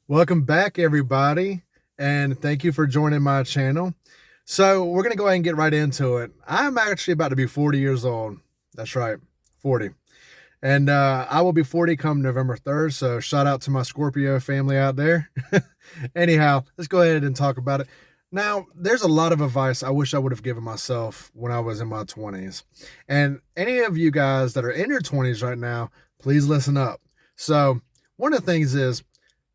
Welcome back, everybody, and thank you for joining my channel. So, we're going to go ahead and get right into it. I'm actually about to be 40 years old. That's right, 40. And I will be 40 come November 3rd. So, shout out to my Scorpio family out there. Anyhow, let's go ahead and talk about it. Now, there's a lot of advice I wish I would have given myself when I was in my 20s. And any of you guys that are in your 20s right now, please listen up. So, one of the things is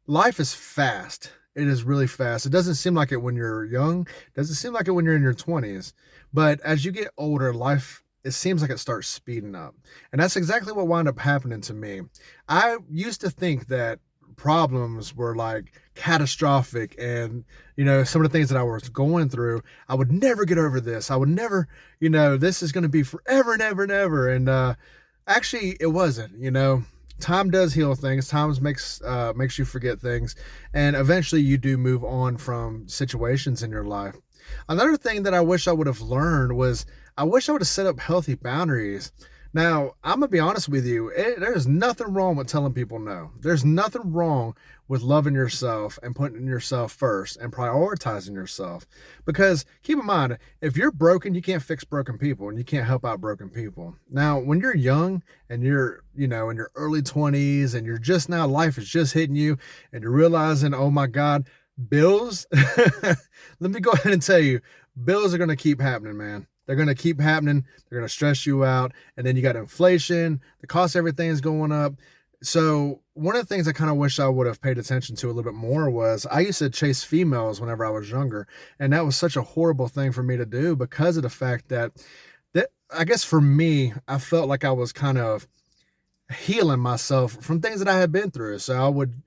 life is fast. It is really fast. It doesn't seem like it when you're young. It doesn't seem like it when you're in your 20s. But as you get older, life it seems like it starts speeding up. And that's exactly what wound up happening to me. I used to think that problems were like catastrophic and some of the things that I was going through, I would never get over this. I would never, this is going to be forever and ever and ever. And actually it wasn't. Time does heal things. Time makes you forget things, and eventually you do move on from situations in your life. Another thing that I wish I would have learned was I wish I would have set up healthy boundaries. Now, I'm gonna be honest with you. There's nothing wrong with telling people no. There's nothing wrong with loving yourself and putting yourself first and prioritizing yourself. Because keep in mind, if you're broken, you can't fix broken people and you can't help out broken people. Now, when you're young and you're, in your early 20s and you're just now, life is just hitting you and you're realizing, oh my God, bills. Let me go ahead and tell you, bills are going to keep happening, man. They're going to keep happening. They're going to stress you out. And then you got inflation. The cost of everything is going up. So one of the things I kind of wish I would have paid attention to a little bit more was I used to chase females whenever I was younger. And that was such a horrible thing for me to do because of the fact that I guess for me, I felt like I was kind of healing myself from things that I had been through. So I would,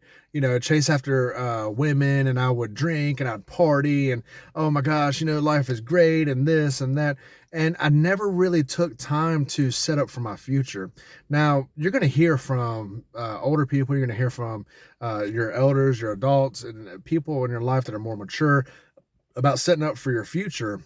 chase after women and I would drink and I'd party and oh my gosh, life is great and this and that. And I never really took time to set up for my future. Now, you're going to hear from older people, you're going to hear from your elders, your adults, and people in your life that are more mature about setting up for your future.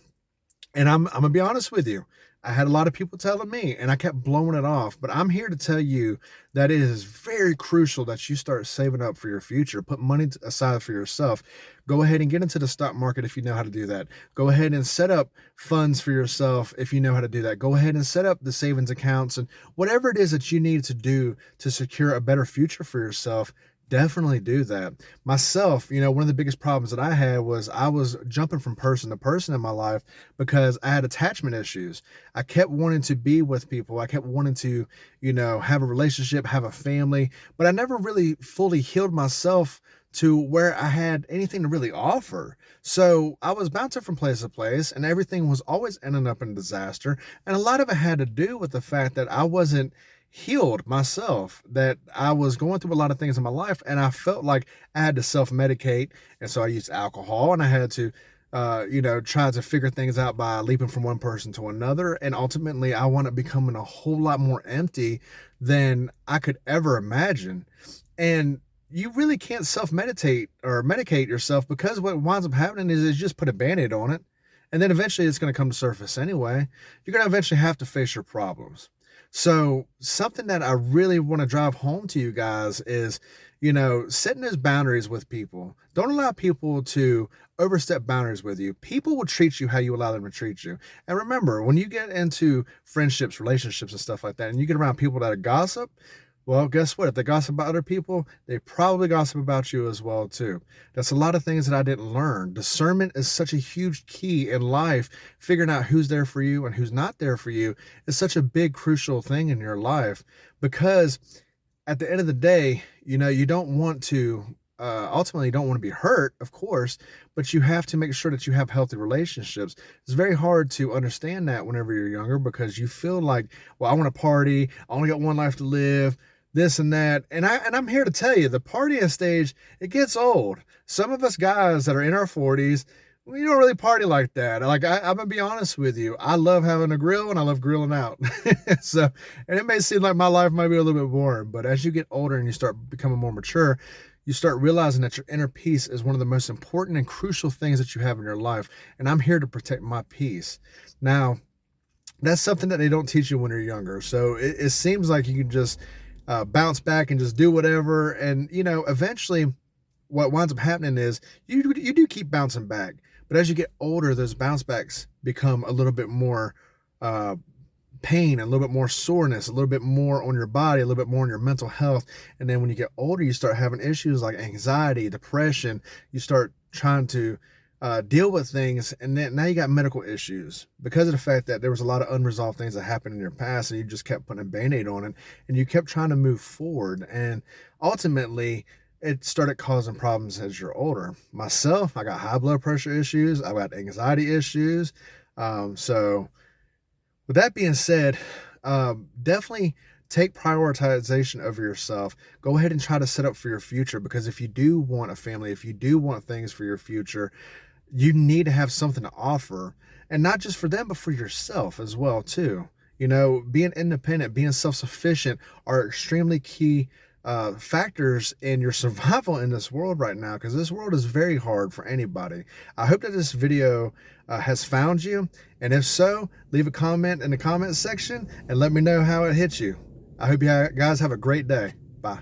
And I'm gonna be honest with you. I had a lot of people telling me, and I kept blowing it off. But I'm here to tell you that it is very crucial that you start saving up for your future. Put money aside for yourself. Go ahead and get into the stock market if you know how to do that. Go ahead and set up funds for yourself if you know how to do that. Go ahead and set up the savings accounts and whatever it is that you need to do to secure a better future for yourself. Definitely do that. Myself, one of the biggest problems that I had was I was jumping from person to person in my life because I had attachment issues. I kept wanting to be with people. I kept wanting to, have a relationship, have a family, but I never really fully healed myself to where I had anything to really offer. So I was bouncing from place to place and everything was always ending up in disaster. And a lot of it had to do with the fact that I wasn't healed myself, that I was going through a lot of things in my life and I felt like I had to self-medicate. And so I used alcohol and I had to try to figure things out by leaping from one person to another. And ultimately I wound up becoming a whole lot more empty than I could ever imagine. And you really can't self-meditate or medicate yourself because what winds up happening is you just put a band-aid on it. And then eventually it's going to come to surface anyway. You're going to eventually have to face your problems. So something that I really want to drive home to you guys is, setting those boundaries with people. Don't allow people to overstep boundaries with you. People will treat you how you allow them to treat you. And remember, when you get into friendships, relationships, and stuff like that, and you get around people that are gossip, well, guess what? If they gossip about other people, they probably gossip about you as well, too. That's a lot of things that I didn't learn. Discernment is such a huge key in life. Figuring out who's there for you and who's not there for you is such a big, crucial thing in your life because at the end of the day, you don't want to, ultimately, you don't want to be hurt, of course, but you have to make sure that you have healthy relationships. It's very hard to understand that whenever you're younger because you feel like, well, I want to party. I only got one life to live. This and that. And I'm here to tell you the partying stage, it gets old. Some of us guys that are in our 40s, we don't really party like that. Like I'm gonna be honest with you. I love having a grill and I love grilling out. So, and it may seem like my life might be a little bit boring, but as you get older and you start becoming more mature, you start realizing that your inner peace is one of the most important and crucial things that you have in your life. And I'm here to protect my peace. Now, that's something that they don't teach you when you're younger. So it seems like you can just bounce back and just do whatever. And, eventually what winds up happening is you do keep bouncing back, but as you get older, those bounce backs become a little bit more uh, pain, a little bit more soreness, a little bit more on your body, a little bit more on your mental health. And then when you get older, you start having issues like anxiety, depression. You start trying to deal with things, and then now you got medical issues because of the fact that there was a lot of unresolved things that happened in your past, and you just kept putting a band-aid on it, and you kept trying to move forward, and ultimately it started causing problems as you're older. Myself, I got high blood pressure issues, I got anxiety issues. So with that being said, definitely take prioritization over yourself. Go ahead and try to set up for your future, because if you do want a family, if you do want things for your future, you need to have something to offer, and not just for them, but for yourself as well too. You know, being independent, being self-sufficient are extremely key factors in your survival in this world right now, because this world is very hard for anybody. I hope that this video has found you, and if so, leave a comment in the comment section and let me know how it hits you. I hope you guys have a great day. Bye.